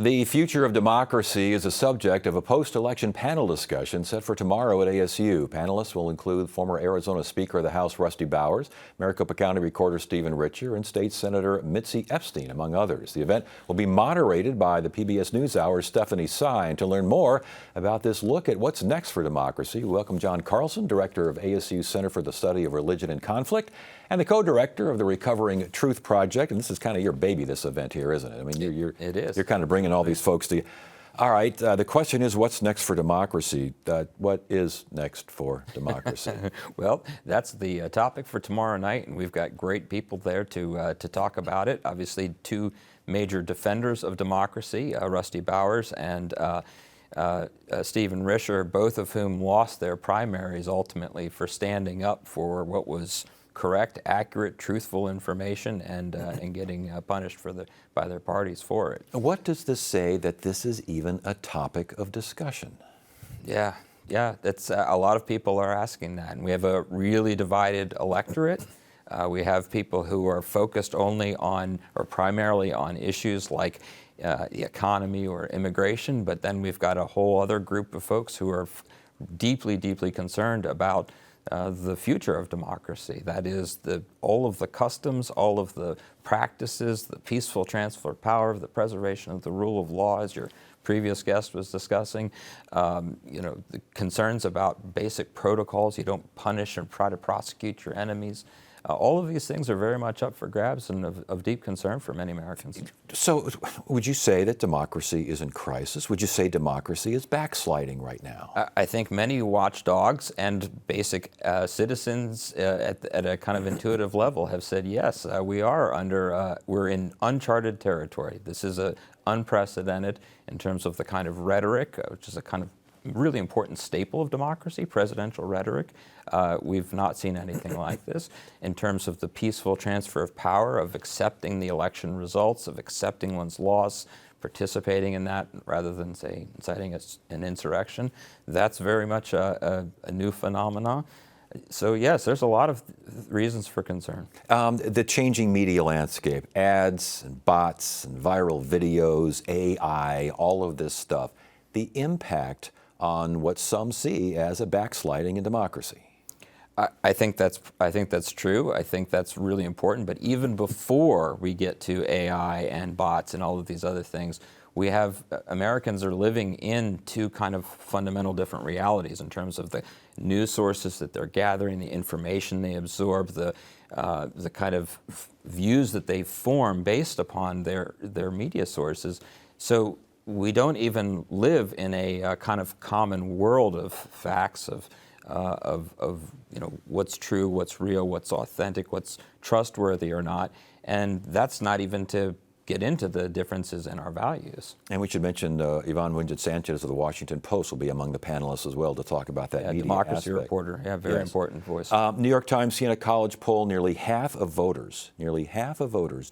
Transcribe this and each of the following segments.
The future of democracy is a subject of a post-election panel discussion set for tomorrow at ASU. Panelists will include former Arizona Speaker of the House Rusty Bowers, Maricopa County Recorder Stephen Richer, and State Senator Mitzi Epstein, among others. The event will be moderated by the PBS NewsHour's Stephanie Sy. And to learn more about this look at what's next for democracy, we welcome John Carlson, Director of ASU Center for the Study of Religion and Conflict, and the co-director of the Recovering Truth Project. And this is kind of your baby, this event here, isn't it? I mean, it is. You're kind of bringing all these folks together. All right, the question is, what's next for democracy? What is next for democracy? Well, that's the topic for tomorrow night, and we've got great people there to talk about it. Obviously, two major defenders of democracy, Rusty Bowers and Stephen Richer, both of whom lost their primaries ultimately for standing up for what was correct, accurate, truthful information and getting punished by their parties for it. What does this say that this is even a topic of discussion? Yeah, that's a lot of people are asking that, and we have a really divided electorate. We have people who are focused only on or primarily on issues like the economy or immigration, but then we've got a whole other group of folks who are deeply, deeply concerned about the future of democracy. That is, all of the customs, all of the practices, the peaceful transfer of power, the preservation of the rule of law, as your previous guest was discussing. The concerns about basic protocols. You don't punish and try to prosecute your enemies. All of these things are very much up for grabs and of deep concern for many Americans. So would you say that democracy is in crisis? Would you say democracy is backsliding right now? I think many watchdogs and basic citizens at a kind of intuitive level have said, yes, we're in uncharted territory. This is unprecedented in terms of the kind of rhetoric, which is a kind of really important staple of democracy, presidential rhetoric. We've not seen anything like this in terms of the peaceful transfer of power, of accepting the election results, of accepting one's loss, participating in that rather than, say, inciting an insurrection. That's very much a new phenomenon. So yes, there's a lot of reasons for concern. The changing media landscape, ads and bots and viral videos, AI, all of this stuff, the impact on what some see as a backsliding in democracy. I think that's true. I think that's really important. But even before we get to AI and bots and all of these other things, we have Americans are living in two kind of fundamental different realities in terms of the news sources that they're gathering, the information they absorb, the kind of views that they form based upon their media sources. So we don't even live in a kind of common world of facts, of what's true, what's real, what's authentic, what's trustworthy or not, and that's not even to get into the differences in our values. And we should mention Yvonne Wingett-Sanchez of the Washington Post will be among the panelists as well to talk about that media democracy aspect. reporter, very important voice. New York Times Siena College poll, nearly half of voters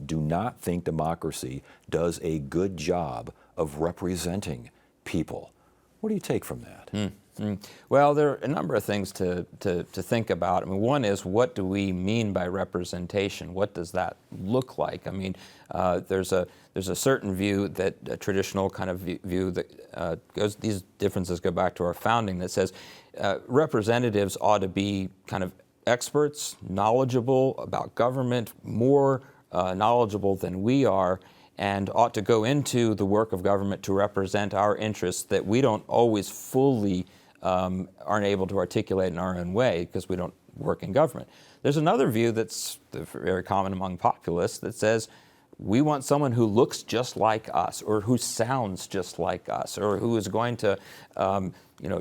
do not think democracy does a good job of representing people. What do you take from that? Well, there are a number of things to think about. I mean, one is, what do we mean by representation? What does that look like? I mean, there's a certain view, that a traditional kind of view that these differences go back to our founding, that says representatives ought to be kind of experts, knowledgeable about government, more knowledgeable than we are, and ought to go into the work of government to represent our interests that we don't always fully aren't able to articulate in our own way because we don't work in government. There's another view that's very common among populists that says we want someone who looks just like us, or who sounds just like us, or who is going to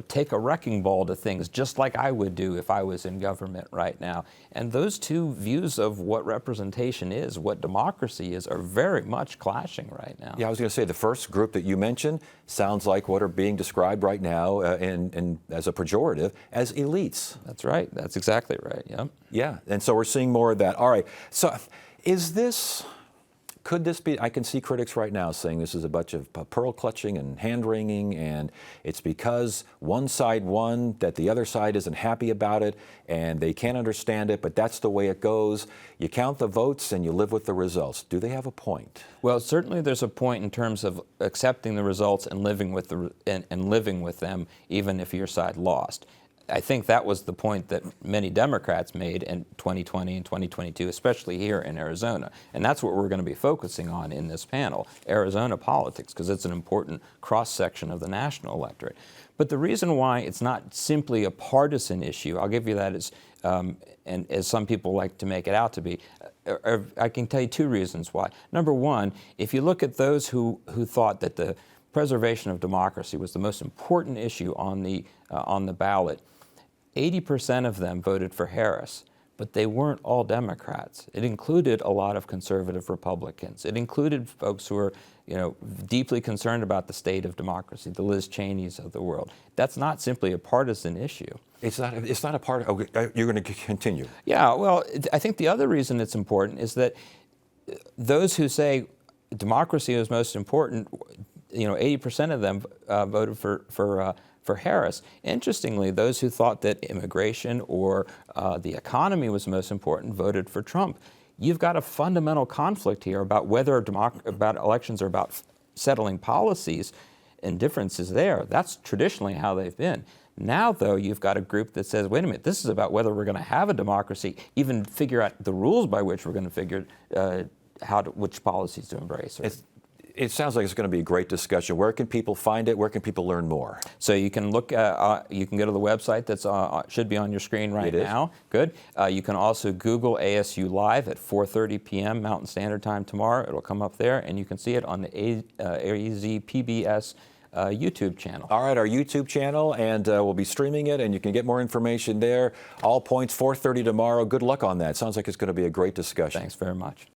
take a wrecking ball to things just like I would do if I was in government right now. And those two views of what representation is, what democracy is, are very much clashing right now. Yeah, I was going to say the first group that you mentioned sounds like what are being described right now and as a pejorative as elites. That's right. That's exactly right. Yeah. Yeah, and so we're seeing more of that. All right. So is this Could this be, I can see critics right now saying this is a bunch of pearl clutching and hand-wringing, and it's because one side won that the other side isn't happy about it, and they can't understand it, but that's the way it goes. You count the votes and you live with the results. Do they have a point? Well, certainly there's a point in terms of accepting the results and living with and living with them, even if your side lost. I think that was the point that many Democrats made in 2020 and 2022, especially here in Arizona. And that's what we're going to be focusing on in this panel, Arizona politics, because it's an important cross-section of the national electorate. But the reason why it's not simply a partisan issue, I'll give you that and as some people like to make it out to be, I can tell you two reasons why. Number one, if you look at those who thought that the preservation of democracy was the most important issue on the ballot, 80% of them voted for Harris, but they weren't all Democrats. It included a lot of conservative Republicans. It included folks who are, deeply concerned about the state of democracy, the Liz Cheneys of the world. That's not simply a partisan issue. It's not a part of, okay, you're going to continue. Yeah, well, I think the other reason it's important is that those who say democracy is most important, 80% of them voted for Harris. Interestingly, those who thought that immigration or the economy was most important voted for Trump. You've got a fundamental conflict here about whether about elections are about settling policies, and differences there. That's traditionally how they've been. Now, though, you've got a group that says, wait a minute, this is about whether we're going to have a democracy, even figure out the rules by which we're going to figure which policies to embrace. It sounds like it's going to be a great discussion. Where can people find it? Where can people learn more? So you can look. You can go to the website that's should be on your screen right now. Good. You can also Google ASU Live at 4:30 p.m. Mountain Standard Time tomorrow. It'll come up there, and you can see it on the AZPBS YouTube channel. All right, our YouTube channel, and we'll be streaming it, and you can get more information there. All points, 4:30 tomorrow. Good luck on that. Sounds like it's going to be a great discussion. Thanks very much.